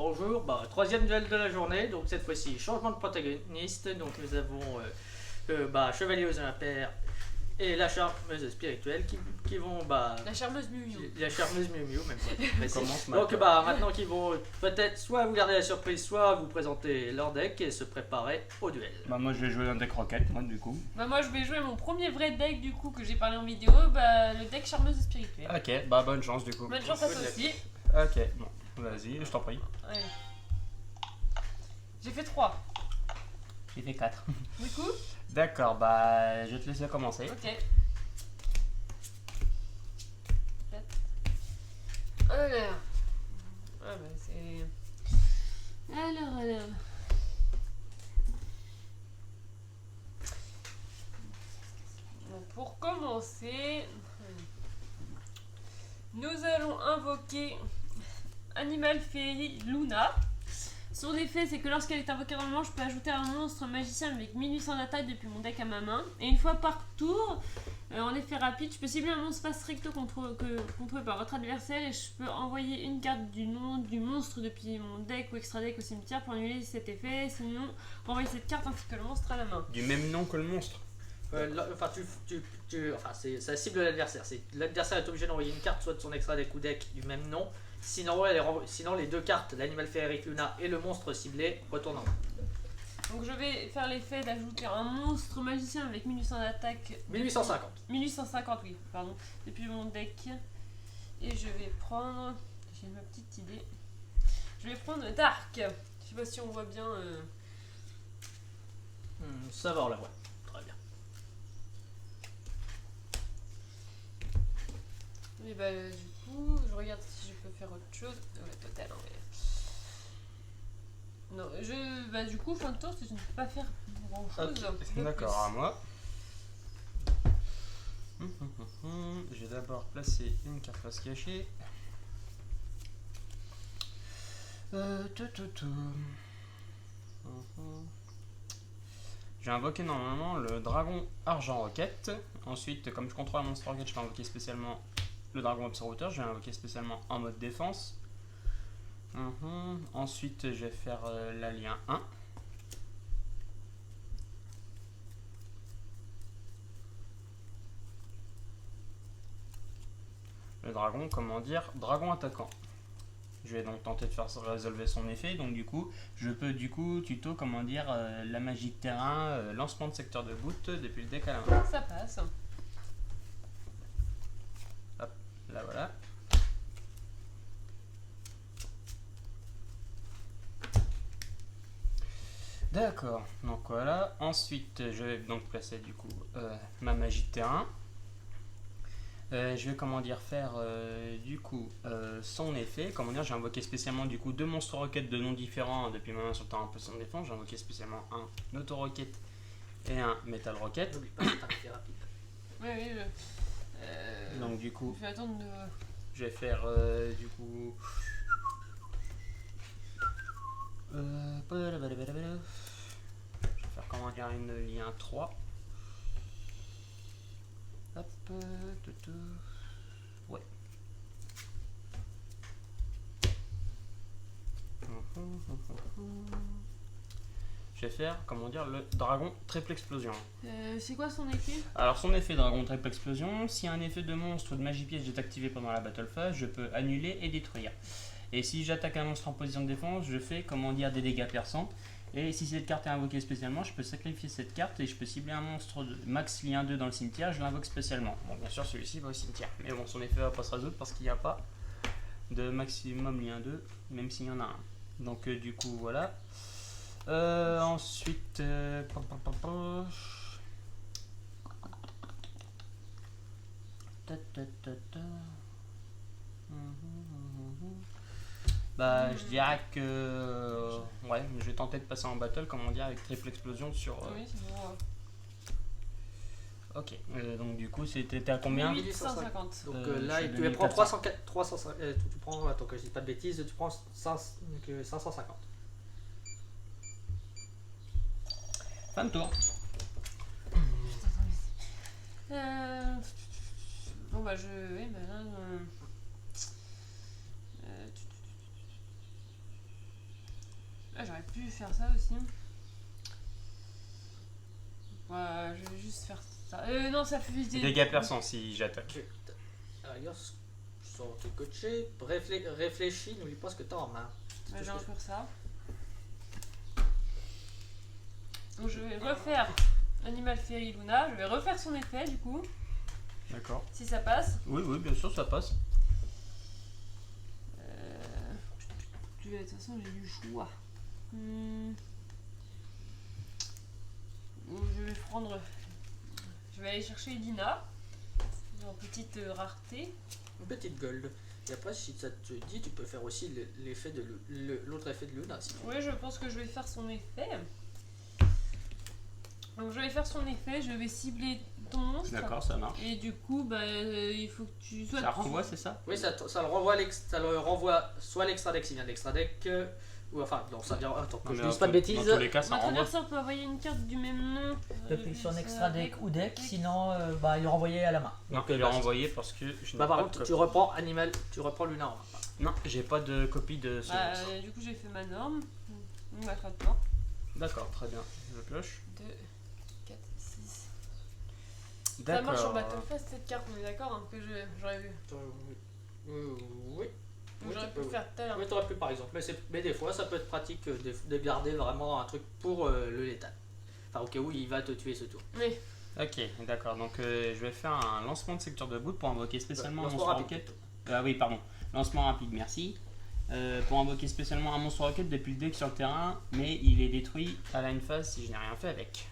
bonjour. Troisième duel de la journée, donc cette fois-ci changement de protagoniste. Donc nous avons Chevalier aux Impaires et la charmeuse spirituelle qui vont La charmeuse Miu Miu. la charmeuse Miu Miu même pas. Commence Donc maintenant. maintenant qu'ils vont peut-être soit vous garder la surprise, soit vous présenter leur deck et se préparer au duel. Moi je vais jouer un deck rocket, moi du coup. Moi je vais jouer mon premier vrai deck du coup que j'ai parlé en vidéo, le deck charmeuse spirituelle. Ok, bonne chance du coup. Bonne chance à toi Good aussi. Ok, bon, vas-y, je t'en prie. Allez. J'ai fait 3. J'ai fait 4. Du coup, D'accord, je vais te laisser commencer. ok. Alors. C'est. Alors. Bon, pour commencer, nous allons invoquer Animal Fairy Luna. Son effet, c'est que lorsqu'elle est invoquée normalement, je peux ajouter un monstre magicien avec 1800 d'attaque depuis mon deck à ma main. Et une fois par tour, en effet rapide, je peux cibler un monstre face recto contrôlé par votre adversaire et je peux envoyer une carte du nom du monstre depuis mon deck ou extra deck au cimetière pour annuler cet effet. Sinon, renvoyer cette carte ainsi que le monstre à la main. Du même nom que le monstre. Ça cible l'adversaire. L'adversaire est obligé d'envoyer une carte soit de son extra deck ou deck du même nom. Sinon les deux cartes, l'animal féerique Luna et le monstre ciblé, retournent en main. Donc je vais faire l'effet d'ajouter un monstre magicien avec 1800 d'attaque. 1850. 1850, oui, pardon. Depuis mon deck. Et je vais prendre. J'ai ma petite idée. Je vais prendre Dark. Je sais pas si on voit bien. Ça va, on la voit. Très bien. Et du coup, je regarde si je peux faire autre chose. Ouais, total, en vrai. Non, du coup, fin de tour, je ne peux pas faire grand chose. D'accord, à moi. Je vais d'abord placer une carte face cachée. Je vais invoquer normalement le dragon argent roquette. Ensuite, comme je contrôle un monstre roquette, je vais invoquer spécialement le dragon observateur. Je vais invoquer spécialement en mode défense. Ensuite, je vais faire l'alien 1. Le dragon, dragon attaquant. Je vais donc tenter de faire résolver son effet. Donc du coup, je peux tuto, la magie de terrain, lancement de secteur de boot depuis le deck à la main. Ça passe. Hop, là voilà. D'accord, donc voilà. Ensuite, je vais donc placer ma magie de terrain. Je vais faire son effet. J'ai invoqué spécialement deux monstres roquettes de noms différents depuis ma main sur le terrain en de défense. J'ai invoqué spécialement un auto roquette et un métal roquette. N'oublie pas, c'est un effet rapide. Oui. Donc du coup, je vais attendre de. je vais faire une lien 3. Hop, ouais. Je vais faire, le dragon triple explosion. C'est quoi son effet? Alors son effet dragon triple explosion, si un effet de monstre ou de magie piège est activé pendant la battle phase, je peux annuler et détruire. Et si j'attaque un monstre en position de défense, je fais des dégâts perçants. Et si cette carte est invoquée spécialement, je peux sacrifier cette carte et je peux cibler un monstre de max lien 2 dans le cimetière, je l'invoque spécialement. Bon, bien sûr, celui-ci va au cimetière. Mais bon, son effet va pas se résoudre parce qu'il n'y a pas de maximum lien 2, même s'il y en a un. Donc, du coup, voilà. Ensuite, je dirais que je vais tenter de passer en battle avec triple explosion sur. Oui, c'est bon. Ok, donc du coup c'était à combien? 1850. Donc là tu prends 300, tu prends, attends que je dis pas de bêtises, tu prends 550. Fin de tour. Bon bah je. Oui, bah là. Ah, j'aurais pu faire ça aussi. Ouais, je vais juste faire ça. Non, ça fait vite. Dégâts perçants si j'attaque. Ok. À la rigueur, sans te coacher, réfléchis, n'oublie pas ce que t'as en main. Ouais, j'ai encore ça. Donc je vais refaire Animal Fairy Luna. Je vais refaire son effet du coup. D'accord. Si ça passe. Oui, oui, bien sûr, ça passe. De toute façon, j'ai du choix. Je vais prendre. Je vais aller chercher Edina. En petite rareté. Une petite gold. Et après, si ça te dit, tu peux faire aussi l'effet de l'autre effet de Luna. Si tu veux. Oui, je pense que je vais faire son effet. Donc je vais faire son effet, je vais cibler ton monstre. D'accord, ça marche. Et du coup, bah, il faut que tu sois. Ça renvoie, c'est ça? Oui, ça le renvoie soit à l'extra deck s'il vient de l'extra deck, ou enfin, non, ça vient. Attends, que Non, je mais dise pas de bêtises. Dans tous les cas, ça Votre renvoie. adversaire peut envoyer une carte du même nom. Depuis son ça extra deck avec- ou deck, sinon il est renvoyé à la main. Non, Donc, il est bah, renvoyé parce que je n'ai Bah, par pas contre, de tu copie. reprends tu reprends Luna en main. Non, j'ai pas de copie de ce Bah, monstre. du coup, j'ai fait ma norme. Donc, ma carte mort. D'accord, très bien. Je pioche. 2, 4, 6. Ça D'accord. marche sur Battlefest cette carte, on est d'accord hein, que j'aurais vu. Oui. Donc Oui, j'aurais tu pu peux, le faire tout à l'heure. Oui, t'aurais pu par exemple, mais des fois ça peut être pratique de garder vraiment un truc pour le létal. Enfin, au cas où il va te tuer ce tour. Mais Ok, d'accord. Donc je vais faire un lancement de secteur de boot pour invoquer spécialement un Lancement monstre rapide, roquette. plutôt. Ah oui, pardon. Lancement rapide, merci. Pour invoquer spécialement un monstre roquette depuis le deck sur le terrain, mais il est détruit à la phase si je n'ai rien fait avec.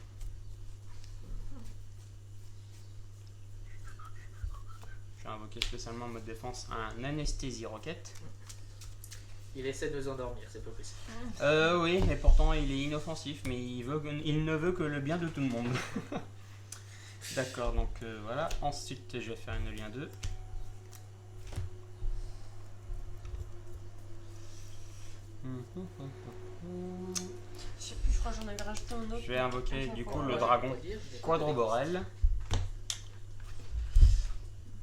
Je vais invoquer spécialement en mode défense un anesthésie roquette. Il essaie de nous endormir, c'est pas possible. Oui, et pourtant il est inoffensif, mais il ne veut que le bien de tout le monde. D'accord, donc voilà. Ensuite, je vais faire une lien 2. je sais plus, je crois que j'en avais rajouté un autre. Je vais invoquer du coup le Ouais, dragon on peut dire, quadroborel.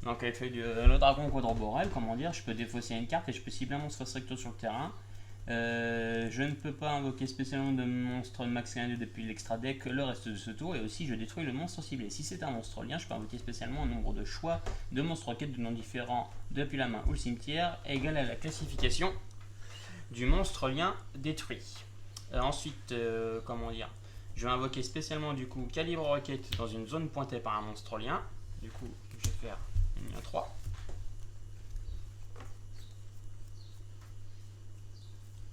Donc avec le dragon quadroborel, comment dire, je peux défausser une carte et je peux cibler un monstre stricto sur le terrain. Je ne peux pas invoquer spécialement de monstre max 1 depuis l'extra deck le reste de ce tour, et aussi je détruis le monstre ciblé. Si c'est un monstre lien, je peux invoquer spécialement un nombre de choix de monstres roquettes de noms différents depuis la main ou le cimetière égal à la classification du monstre lien détruit. Ensuite, comment dire, je vais invoquer spécialement du coup calibre roquette dans une zone pointée par un monstre lien. Du coup, je vais faire une lien 3.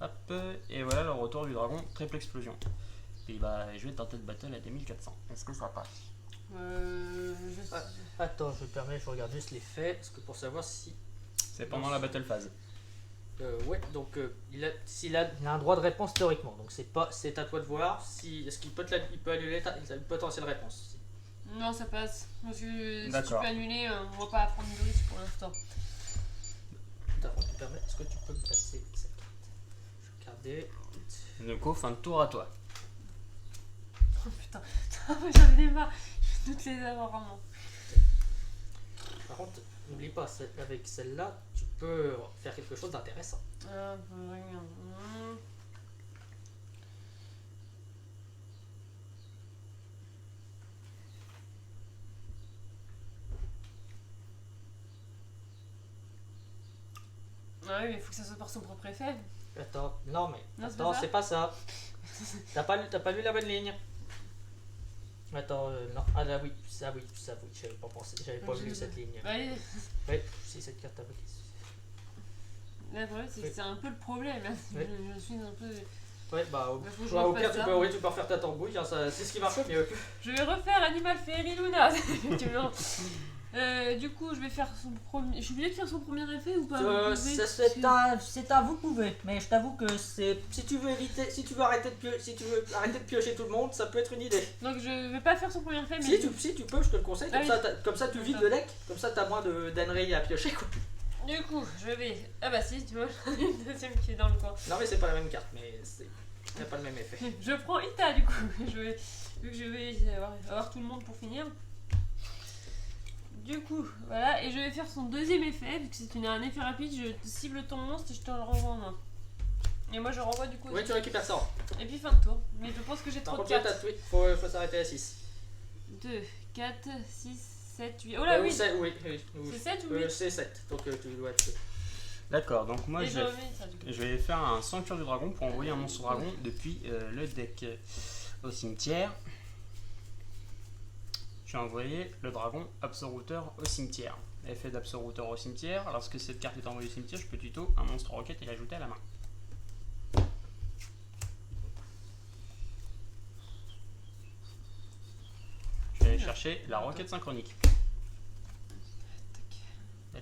Hop, et voilà le retour du dragon triple explosion. Et bah, je vais tenter de battle à 2400. Est-ce que ça passe? Je sais. Attends, je me permets, je regarde juste les faits, parce que pour savoir si. C'est pendant la battle phase. Ouais, donc il a un droit de réponse théoriquement, donc c'est à toi de voir si est-ce qu'il peut il peut annuler une potentielle réponse. Non, ça passe. Parce que si tu D'accord. peux annuler, on va pas prendre de risque pour l'instant. Attends, je me permets, est-ce que tu peux me passer cette carte? Je vais regarder. Neko, fin de tour à toi. Oh putain, j'en ai marre. Je vais toutes les avoir vraiment. Par contre, n'oublie pas, avec celle-là, tu peux faire quelque chose d'intéressant. Ah oui, mais il faut que ça soit par son propre effet. Attends, non mais, Non, c'est attends, pas ça c'est pas ça. T'as pas lu la bonne ligne. Attends, non, ah là oui, oui, j'avais pas pensé, j'avais pas vu cette ligne. Ouais, Oui, c'est cette carte avec. là, vrai, c'est un peu le problème. Hein. Oui. Je suis un peu. Ouais, bah, Bah, faut que je au refasse pire, ça. tu peux refaire ta tambouille, hein, c'est ce qui marche le mieux. Je vais refaire Animal Fairy Luna, effectivement. Du coup, je vais faire son premier. Je suis obligée de faire son premier effet ou pas? Vous pouvez- C'est à vous que vous pouvez, mais je t'avoue que c'est. Si tu veux arrêter de piocher tout le monde, ça peut être une idée. Donc, je vais pas faire son premier effet, mais. Si tu peux, je te le conseille, Ah comme, oui. comme ça tu vides le deck, comme ça t'as moins d'âneries à piocher quoi. Du coup, je vais. Ah bah si, tu vois, j'en ai une deuxième qui est dans le coin. Non mais c'est pas la même carte, mais c'est pas le même effet. Je prends Ita du coup. Vu que je vais avoir tout le monde pour finir. Du coup, voilà, et je vais faire son deuxième effet, vu que c'est un effet rapide, je cible ton monstre et je te le renvoie en main. Et moi je renvoie du coup. Oui, tu récupères ça. Et puis fin de tour. Mais je pense que j'ai Par trop de contre, cartes. faut s'arrêter à 6. 2, 4, 6, 7, 8. Oh là oui. Oui. C'est 7 ou 8? C'est 7. Donc tu dois être. D'accord, donc moi Et je je remets ça du coup. vais faire un sanctuaire du dragon pour envoyer un monstre dragon depuis le deck au cimetière. Je vais envoyer le dragon Absoluteur au cimetière. Effet d'Absoluteur au cimetière, lorsque cette carte est envoyée au cimetière, je peux tuto un monstre roquette et l'ajouter à la main. Je vais aller chercher la roquette synchronique. Et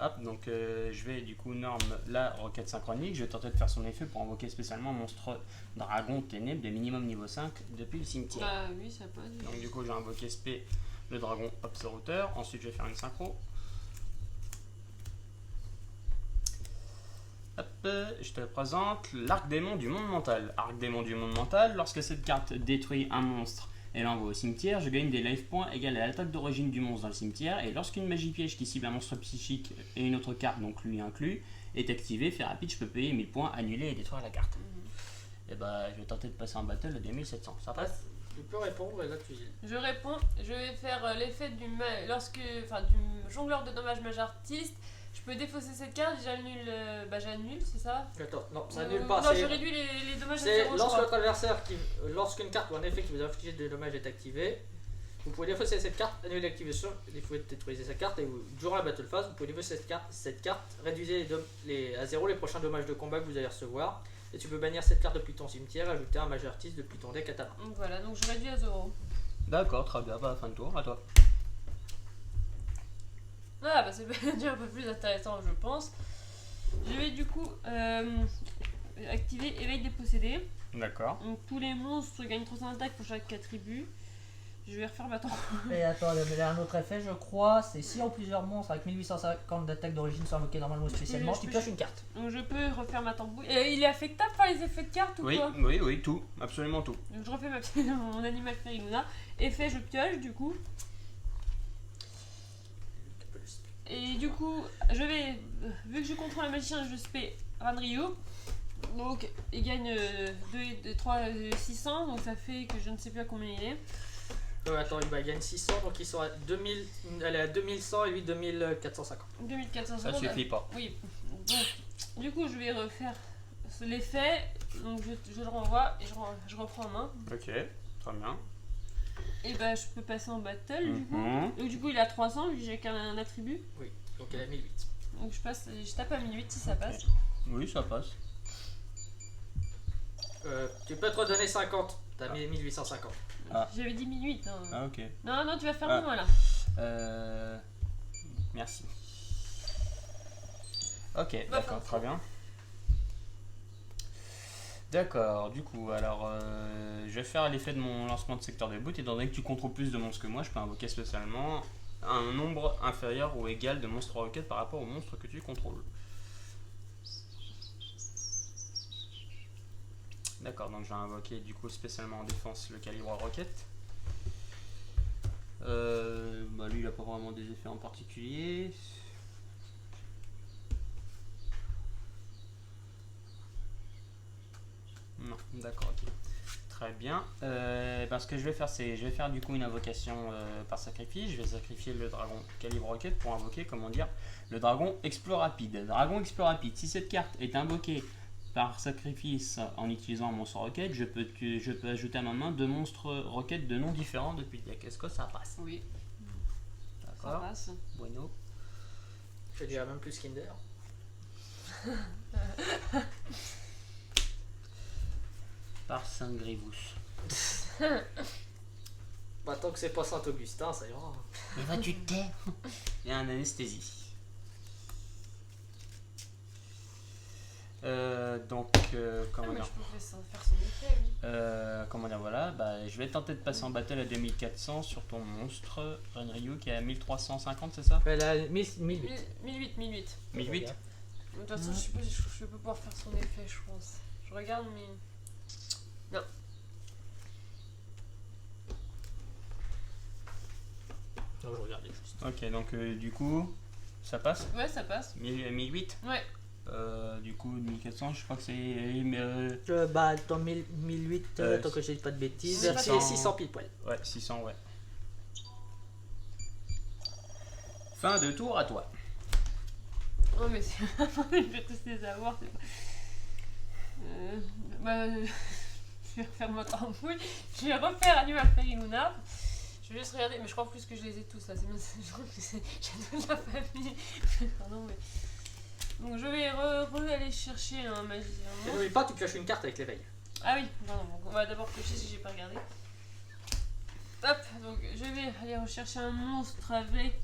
Hop, donc je vais du coup norme la roquette synchronique. Je vais tenter de faire son effet pour invoquer spécialement un monstre dragon ténèbres de minimum niveau 5 depuis le cimetière. Bah oui, ça passe. Donc du coup j'ai invoqué SP le dragon Observateur. Ensuite je vais faire une synchro. Hop, je te présente l'arc démon du monde mental. Arc démon du monde mental, lorsque cette carte détruit un monstre et l'envoie au cimetière, je gagne des life points égales à l'attaque d'origine du monstre dans le cimetière. Et lorsqu'une magie piège qui cible un monstre psychique et une autre carte, donc lui inclus, est activée, fait rapide, je peux payer 1000 points, annuler et détruire la carte. Et bah je vais tenter de passer en battle à 2700. Ça passe? Tu peux répondre et là tu. Je réponds, je vais faire l'effet du du jongleur de dommages mage artiste. Je peux défausser cette carte, j'annule, j'annule, c'est ça? Attends, non, ça annule pas. Non, je réduis les dommages à C'est 0. lorsque votre adversaire, lorsqu'une carte ou un effet qui vous a infligé des dommages est activé, vous pouvez défausser cette carte, annuler l'activation, vous pouvez détruire cette carte et durant la battle phase, vous pouvez défausser cette carte, réduisez à 0 les prochains dommages de combat que vous allez recevoir. Et tu peux bannir cette carte depuis ton cimetière, ajouter un mage artiste depuis ton deck à ta main. Voilà, donc je réduis à 0. D'accord, très bien, bah fin de tour, à toi. Ah bah c'est déjà un peu plus intéressant je pense. Je vais du coup activer éveil des possédés. D'accord. Donc tous les monstres gagnent 300 d'attaque pour chaque attribut. Je vais refaire ma tour. Et attends, il y a un autre effet, je crois. C'est si en plusieurs monstres avec 1850 d'attaque d'origine sont invoqués normalement ou spécialement, tu pioches une carte. Donc je peux refaire ma tambouille. Et il est affectable par les effets de cartes ou Oui, quoi? oui, tout, absolument tout. Donc je refais mon animal Feriguna. Effet, je pioche du coup. Et du coup, je vais, vu que je contrôle un magicien, je spé Ranryu. Donc il gagne 600, donc ça fait que je ne sais plus à combien il est. Attends, il gagne 600, donc ils sont à 2000, elle est à 2100 et lui 2450. 2400 Ça secondes. suffit pas. Oui. Donc, du coup, je vais refaire l'effet. Donc, je le renvoie et je reprends en main. Ok, très bien. Et bah, je peux passer en battle du coup. Donc, du coup, il a 300 vu que j'ai qu'un attribut. Oui, donc elle a 1008. Donc, je tape à 1008 si ça passe. Oui, ça passe. Tu peux te redonner 50, t'as mis 1850. J'avais dit 1008. Hein. Ah, ok. Non, tu vas faire moins là. Merci. Ok, Bah, d'accord, enfin, très bien. D'accord, du coup, alors je vais faire l'effet de mon lancement de secteur de boot. Étant donné que tu contrôles plus de monstres que moi, je peux invoquer spécialement un nombre inférieur ou égal de monstres roquettes par rapport au monstre que tu contrôles. D'accord, donc je vais invoquer du coup spécialement en défense le calibre roquette. Lui il n'a pas vraiment des effets en particulier. Non, d'accord, ok. Très bien. Ce que je vais faire, c'est je vais faire du coup une invocation par sacrifice. Je vais sacrifier le dragon calibre roquette pour invoquer, comment dire, le dragon exploit rapide. Dragon exploit rapide. Si cette carte est invoquée par sacrifice en utilisant un monstre roquette, je peux ajouter à ma main 2 monstres roquettes de noms différents depuis le deck. Est-ce que ça passe? Oui, ça D'accord. passe. Bueno. Je dirais même plus Kinder. Par Saint-Grivous. Bah, tant que c'est pas Saint-Augustin, ça ira. Mais vas-tu te taire? Il y a un anesthésie. Comment Mais dire? je peux faire son effet, oui. Comment dire, voilà, je vais tenter de passer en battle à 2400 sur ton monstre Renryu qui est à 1350, c'est ça? Elle a 1008. 1008. 1008. De toute façon, je peux pouvoir faire son effet, je pense. Je regarde, mais. Non. Non, je regardais juste. Ok, donc du coup, Ça passe Ouais, ça passe. 1008 Ouais. Du coup, 1400, je crois que c'est. Bah, dans 1008, tant que je dis pas de bêtises, c'est c'est 600 pile poil. Ouais, 600, ouais. Fin de tour à toi. Oh, mais c'est. Je vais tous les avoir, c'est pas. Je vais refaire ma tambouille. Je vais refaire Animal Feriluna. Je vais juste regarder, mais je crois plus que je les ai tous là. C'est bien, je crois que j'ai toute la famille. Pardon, mais. Donc je vais aller chercher un magicien. Et n'oublie pas, tu pioches une carte avec l'éveil. Ah oui, pardon, donc on va d'abord piocher si j'ai pas regardé. Hop, donc je vais aller rechercher un monstre avec.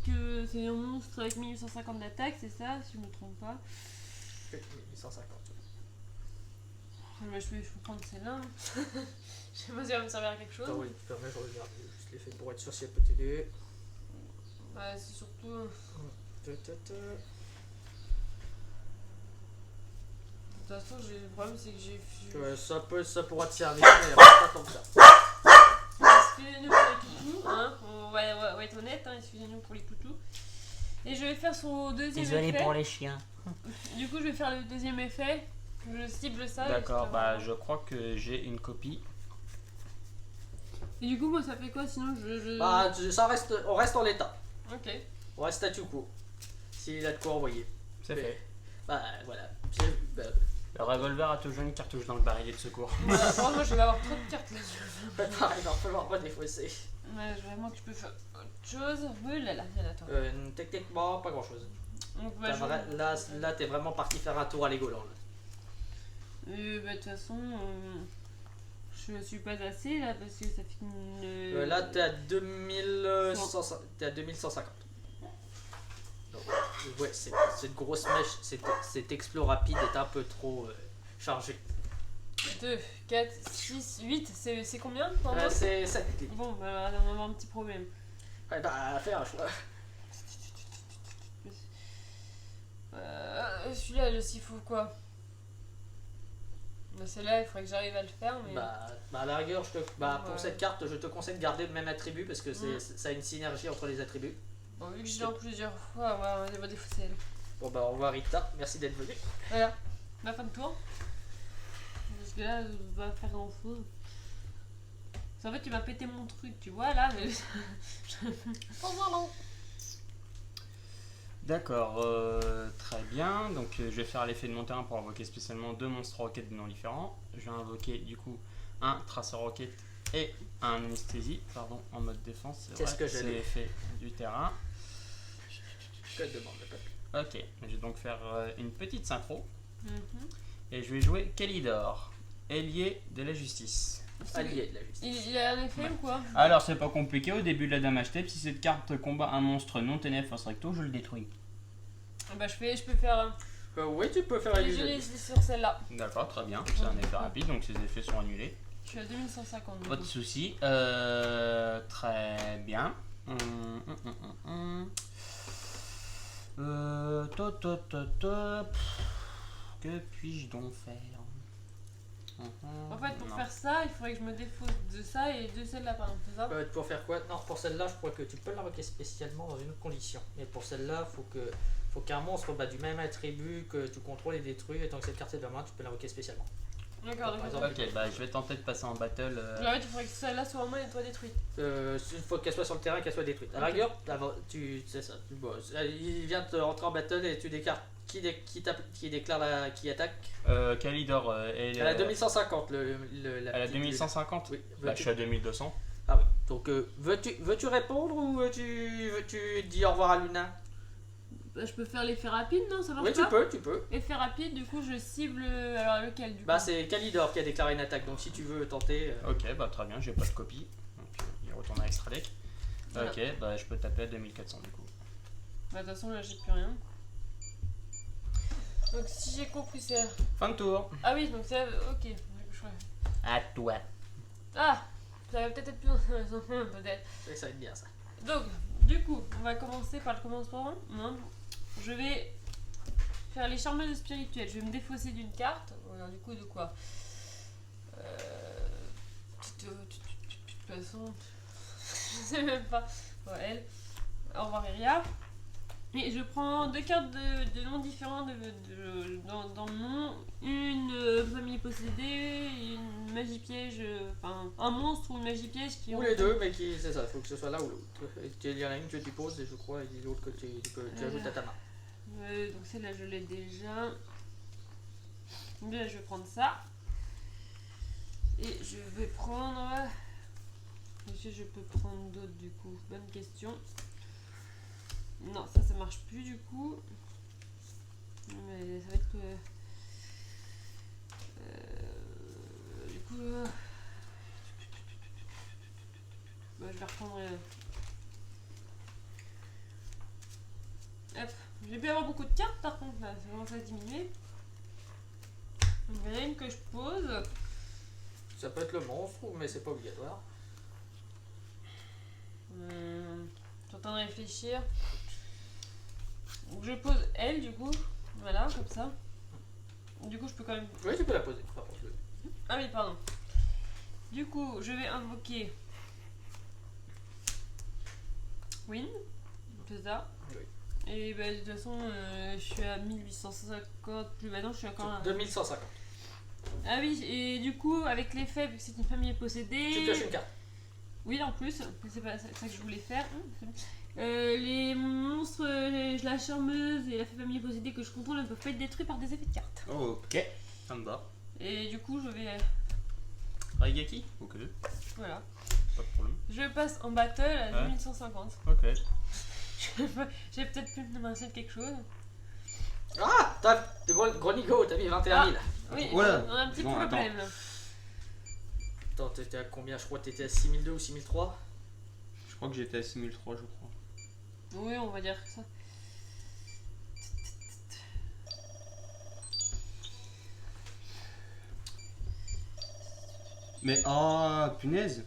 C'est un monstre avec 1850 d'attaque, c'est ça, si je me trompe pas. 850. Moi, je peux prendre celle-là. Je sais pas si elle va me servir à quelque chose. Attends, oui, tu permets, je regarde juste l'effet pour être sûr si elle peut t'aider. Bah, c'est surtout. De toute façon, le problème c'est que j'ai. Ça pourra te servir, mais pas tant que ça. Excusez-nous pour les toutous, hein. On va être honnête, hein. Excusez-nous pour les toutous. Et je vais faire son deuxième Désolé effet. pour les chiens. Du coup, je vais faire le deuxième effet. Je cible ça. D'accord, bah je crois que j'ai une copie. Et du coup, moi, ça fait quoi sinon Bah, on reste en l'état. Ok. On reste statu quo. S'il a de quoi envoyer. C'est fait. Bah, voilà. Le revolver a toujours une cartouche dans le barillet de secours. Voilà, moi, je vais avoir trop de cartes là. Pareil, il va falloir pas défausser. Ouais, vraiment que je peux faire autre chose. Oui, là, viens, attends. Techniquement, pas grand chose. Donc, bah, Là, t'es vraiment parti faire un tour à Legoland. bah, de toute façon, je suis pas assez là parce que ça fait une. Là, t'es à 2150. Donc, ouais, cette grosse mèche, cet explo rapide est un peu trop chargé. 2, 4, 6, 8, c'est combien C'est 7 clics. Bon, bah, on va avoir un petit problème. Ouais, bah, fais un choix. Celui-là, il faut quoi? Bah, celle-là, il faudrait que j'arrive à le faire, mais. Bah, à la rigueur, pour Ouais. cette carte, je te conseille de garder le même attribut parce que ça a une synergie entre les attributs. Bon, vu que je l'ai en plusieurs fois, ouais, on va défausser elle. Bon, bah, au revoir Rita, merci d'être venue. Voilà, ma fin de tour. Parce que là, on va faire grand chose. En fait, tu m'as pété mon truc, tu vois, là. Mais... D'accord, très bien. Donc je vais faire l'effet de mon terrain pour invoquer spécialement 2 monstres roquettes de noms différents. Je vais invoquer du coup un traceur roquette et un anesthésie, pardon, en mode défense. C'est ce que j'ai c'est lu. l'effet du terrain. Que demande le peuple. Ok, je vais donc faire une petite synchro Mhm. et je vais jouer Kélidor, ailier de la justice. Allié de la justice. Il a un effet Ouais. ou quoi? Alors c'est pas compliqué, au début de la dame step, si cette carte combat un monstre non TNF force recto, je le détruis. Bah, je peux faire. Oui, tu peux faire Je allié. l'ai sur celle-là. D'accord, très bien, c'est un effet rapide, donc ces effets sont annulés. Je suis à 2150. du Pas de coup. soucis. Très bien. Que puis-je donc faire? En fait, pour faire ça, il faudrait que je me défausse de ça et de celle-là, par exemple, c'est ça? Pour faire quoi? Non, pour celle-là, je crois que tu peux l'invoquer spécialement dans une autre condition. Mais pour celle-là, faut qu'un monstre du même attribut que tu contrôles et détruis. Et tant que cette carte est de la main, tu peux l'invoquer spécialement. D'accord, Par d'accord. exemple, Ok, bah je vais tenter de passer en battle. En fait, il faudrait que celle-là soit en main et toi détruite. Il faut qu'elle soit sur le terrain, qu'elle soit détruite. À la Ok. rigueur, c'est ça. Bon, il vient te rentrer en battle et tu déclares qui déclare qui attaque. Kélidor, Elle a 2150. Elle a 2150. Oui. Bah je suis à 2200. Ah oui. Donc veux-tu répondre ou veux-tu dire au revoir à Luna? Bah, je peux faire l'effet rapide, non? Ça marche Oui, pas? tu peux. Effet rapide, du coup, je cible. Alors, lequel, du coup? Bah c'est Kélidor qui a déclaré une attaque. Donc si tu veux tenter. Ok, bah très bien, j'ai pas de copie. Donc il retourne à extra deck. Voilà. Ok, bah je peux taper à 2400 du coup. Bah, de toute façon, là, j'ai plus rien. Donc, si j'ai compris, c'est. Fin de tour. Ah oui, donc c'est. Ok. À toi. Ah! Ça va peut-être être plus intéressant, peut-être. Ça va être bien ça. Donc, du coup, on va commencer par le commencement. Non. Je vais faire les charmeuses spirituelles. Je vais me défausser d'une carte. Alors, du coup, de quoi? De toute façon, je sais même pas. Bon, elle. Au revoir, Iria. Et je prends 2 cartes de noms différents dans le nom. Une famille possédée, une magie piège, enfin un monstre ou une magie piège qui Ou les deux, mais qui c'est ça, il faut que ce soit là ou l'autre. Il y en a une que tu poses et je crois, et l'autre que tu ajoutes à ta main. Donc celle-là je l'ai déjà. Là je vais prendre ça. Et je vais prendre... Est-ce que je peux prendre d'autres du coup? Bonne question. Non, ça marche plus du coup. Mais ça va être... du coup... bah, je vais reprendre... Hop. J'ai pu avoir beaucoup de cartes par contre là, ça commence à diminuer. Donc il y en a une que je pose. Ça peut être le monstre, mais c'est pas obligatoire. Je suis en train de réfléchir. Donc je pose elle du coup. Voilà, comme ça. Du coup je peux quand même... Oui, tu peux la poser. Par contre, Ah oui, pardon. Du coup, je vais invoquer Win, c'est ça. Oui. Et bah, de toute façon, je suis à 1850, plus maintenant je suis encore à... 2150. Ah oui, et du coup, avec l'effet, vu que c'est une famille possédée... Tu pioches une carte. Oui, en plus, c'est pas ça que je voulais faire. Les monstres, la charmeuse et la famille possédée que je contrôle ne peuvent pas être détruits par des effets de cartes. Ok, ça me va. Et du coup, je vais... Raigeki? Ok, Voilà. pas de problème. Je passe en battle à Ouais. 2150. Ok. J'ai peut-être pu me lancer quelque chose. Ah, t'as gros Nico, t'as mis 21 000. Oui, Voilà. on a un petit Bon, problème. Attends, t'étais à combien? Je crois que t'étais à 6002 ou 6003. Je crois que j'étais à 6003, je crois. Oui, on va dire ça. Mais ah, punaise.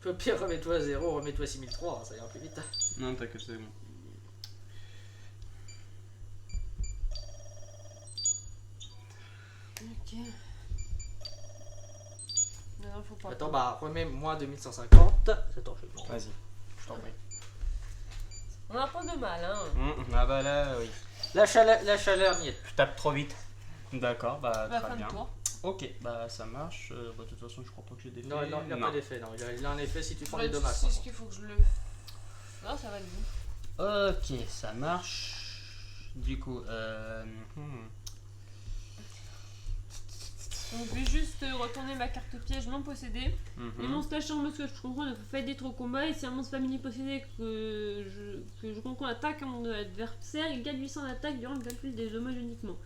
Au pire, remets-toi à 0, remets-toi à 6003, ça ira plus vite. Non, t'inquiète, c'est bon. Ok. Non, faut pas. Attends, bah remets moins 2150. Attends, je vais te Vas-y, je t'en prie. On a pas de mal, hein. Ah bah là, oui. La chaleur n'y est. Je tape trop vite. D'accord, bah Bah, très fin bien. de tour. Ok, bah ça marche. Bah, de toute façon, je crois pas que j'ai d'effet. Non, il n'a pas d'effet, non. Il a un effet si tu prends Ouais, des dommages. C'est par ce contre. qu'il faut que je le. Non, ça va le dire. Ok, ça marche. Du coup, Donc, je vais juste retourner ma carte piège non possédée. mhm. Les monstres charmeuse que je contrôle ne peuvent pas être détruits au combat. Et si un monstre famille possédé que je contrôle attaque à mon adversaire, il gagne 800 d'attaque durant le calcul des dommages uniquement.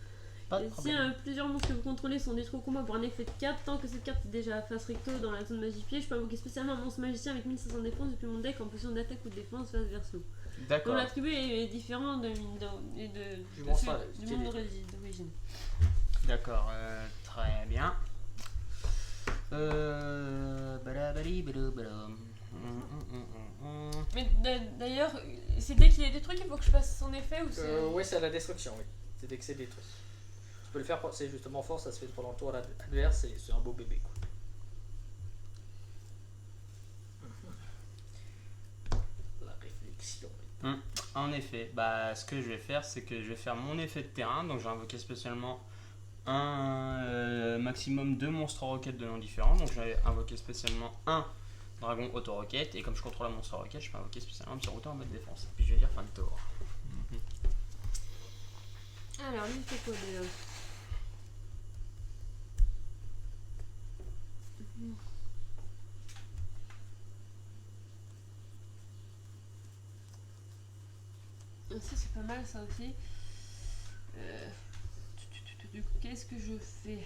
Pas de Et si problème. plusieurs monstres que vous contrôlez sont détruits au combat pour un effet de 4, tant que cette carte est déjà à face recto dans la zone magie piège, je peux invoquer spécialement un monstre magicien avec 1500 défense depuis mon deck en position d'attaque ou de défense face verso. Donc D'accord. l'attribut est différent du monstre du monde d'origine. D'accord, très bien. Balabali, balabala. Mais d'ailleurs, c'est dès qu'il est détruit qu'il faut que je fasse son effet ou c'est... Oui, c'est à la destruction, oui. C'est dès que c'est détruit. Tu peux le faire, c'est justement fort, ça se fait pendant le tour à l'adverse et c'est un beau bébé, quoi. La réflexion. En effet, bah, ce que je vais faire, c'est que je vais faire mon effet de terrain. Donc, j'ai invoqué spécialement un maximum 2 monstres roquettes de noms différents. Donc, j'ai invoqué spécialement un dragon auto-roquette. Et comme je contrôle un monstre roquette, je peux invoquer spécialement un petit routeur en mode défense. Et puis, je vais dire fin de tour. Alors, lui, il fait quoi déjà? Ça, c'est pas mal, ça aussi. Du coup, qu'est-ce que je fais?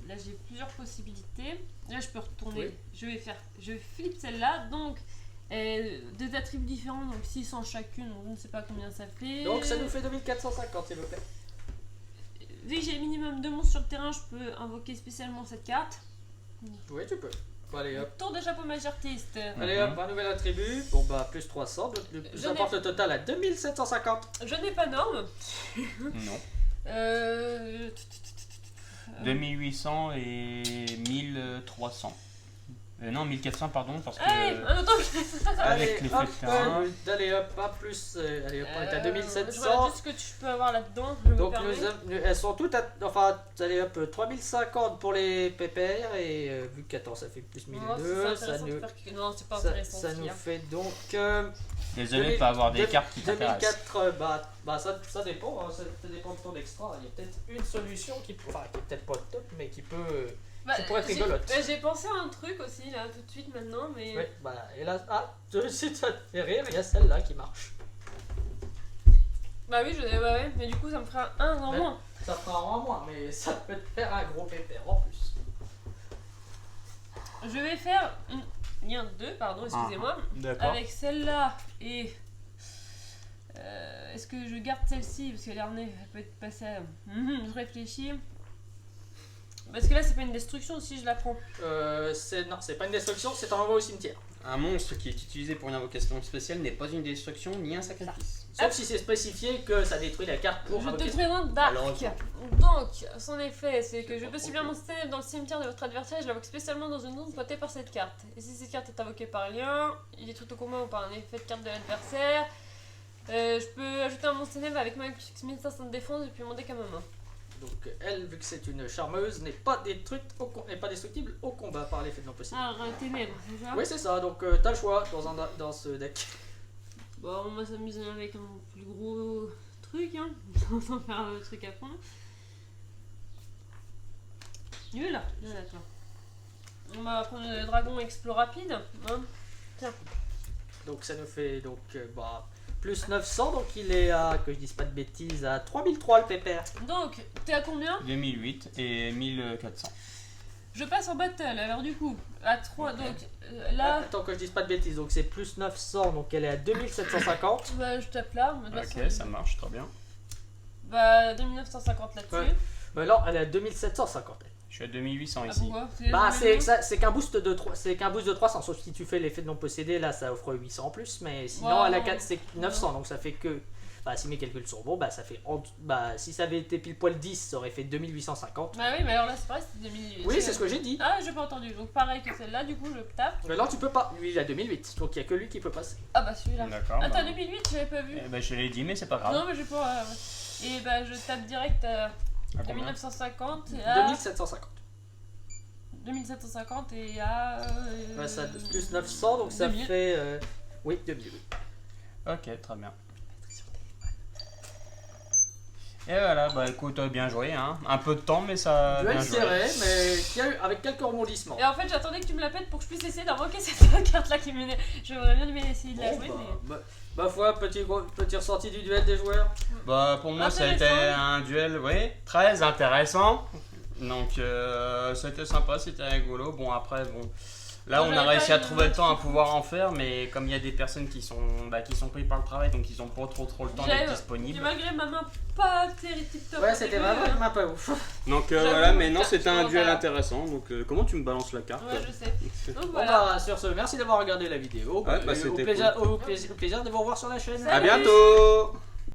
Là, j'ai plusieurs possibilités. Là, je peux retourner. Oui. Je flippe celle-là. Donc, deux attributs différents, donc 600 chacune. Donc, je ne sais pas combien ça fait. Donc ça nous fait 2450, s'il vous plaît. Vu que j'ai minimum 2 monstres sur le terrain, je peux invoquer spécialement cette carte. Oui, tu peux. Bon, allez hop. Tour de chapeau mage artiste. Allez hop, un nouvel attribut. Bon bah, plus 300. Donc, ça porte le total à 2750. Je n'ai pas norme. Non. 2800 2800 et 1300. Non, 1400, pardon, parce que Allez, un autre. avec les faits de terrain. Allez hop, pas plus. Allez hop, on est à Je 2700. regarde juste ce que tu peux avoir là-dedans. Je me Donc permets. elles sont toutes à... Enfin, allez hop, 3050 pour les pépères et vu que 14 ça fait plus Non, c'est 1002, pas ça intéressant de nous, faire non, c'est pas ça, intéressant. ça ce qu'il nous y a. fait donc Désolé de pas avoir des cartes qui t'intéressent. 2004, ça dépend, hein, ça dépend de ton extra. Il y a peut-être une solution qui est peut-être pas top, mais qui peut... Bah, ça pourrait être j'ai- rigolote. bah, j'ai pensé à un truc aussi là tout de suite maintenant, mais Ouais, bah, et là, si ça te fait rire, il y a celle-là qui marche. bah oui, ouais, mais du coup ça me fera un en Ouais. moins. Ça fera en moins, mais ça peut te faire un gros pépère en plus. Je vais faire une 2, pardon, excusez-moi, D'accord. avec celle-là et est-ce que je garde celle-ci parce que l'arnée elle peut être passée à... je réfléchis. Parce que là c'est pas une destruction si je la prends. Non, c'est pas une destruction, c'est un envoi au cimetière. Un monstre qui est utilisé pour une invocation spéciale n'est pas une destruction ni un sacrifice. Sauf si c'est spécifié que ça détruit la carte pour Je te invoquer. présente Dark. Malheureusement. Donc, son effet, c'est que je peux cibler mon système dans le cimetière de votre adversaire et je l'invoque spécialement dans une zone flottée par cette carte. Et si cette carte est invoquée par lien, il détruit au combat ou par un effet de carte de l'adversaire. Je peux ajouter un monstre ténèbre avec moins 1500 de défense depuis mon deck à ma main. Donc elle, vu que c'est une charmeuse, n'est pas détruite, n'est pas destructible au combat par l'effet de non possible. Ah, ténèbres, c'est ça? Oui, c'est ça, donc t'as le choix dans ce deck. Bon, on va s'amuser avec un plus gros truc, hein, sans faire le truc à fond. Nul? Ah, d'accord. On va prendre le dragon explore rapide. Hein. Donc ça nous fait donc plus 900, donc il est à, que je dise pas de bêtises, à 3003 le pépère. Donc, t'es à combien? 2008 et 1400. Je passe en battle, alors du coup, à 3, donc là, Attends que je dise pas de bêtises, donc c'est plus 900, donc elle est à 2750. bah, je tape là. De toute Ok, façon, ça marche, très bien. bah, 2950 là-dessus. Ouais. Mais là, elle est à 2750. Je suis à 2800 Ah, ici. pourquoi? Bah les c'est qu'un boost de 3, c'est qu'un boost de 300, sauf si tu fais l'effet de non possédé, là ça offre 800 en plus, mais sinon Ouais, elle a non. 4, c'est 900, donc ça fait que, bah si mes calculs sont bons, bah ça fait, si ça avait été pile poil 10, ça aurait fait 2850. Bah oui, mais alors là, c'est pareil, c'était 2008. Oui, c'est ce que j'ai dit. Ah, j'ai pas entendu. Donc pareil que celle-là, du coup, je tape. Mais là tu peux pas, lui il a 2008, donc il y a que lui qui peut passer. Ah bah celui-là. D'accord. Attends, bah, 2008, j'avais pas vu. eh ben, je l'ai dit, mais c'est pas grave. Non, mais j'ai pas. Et bah, je tape direct à À combien 2950 et à 2750. 2750 et à. Ouais, ça plus 900, donc ça 2000. fait, oui, 2000. Ok, très bien. Et voilà, bah écoute, bien joué, hein. Un peu de temps, mais ça a Duel bien joué. serré, mais qui a eu, avec quelques rebondissements. Et en fait, j'attendais que tu me la pètes pour que je puisse essayer d'invoquer cette carte-là qui menait. J'aurais bien aimé essayer de la jouer, mais. Ma foi, petit ressenti du duel des joueurs. Bah pour moi, ça a été Intéressant. un duel, oui, très intéressant. Donc c'était sympa, c'était rigolo. Bon après, bon, là on a J'avais réussi pas à eu trouver le un temps à truc. pouvoir en faire, mais comme il y a des personnes qui sont pris par le travail, donc ils ont pas trop le temps d'être Et disponibles. malgré ma main pas terrible top. Ouais, c'était vraiment pas ouf. Donc J'avoue, voilà, mais non, carte c'était un sur duel la- intéressant. Donc comment tu me balances la carte? Ouais, je sais. Donc Bon voilà. bah sur ce, merci d'avoir regardé la vidéo. Ouais, bah, au c'était plaisir de vous revoir sur la chaîne. À Salut. bientôt.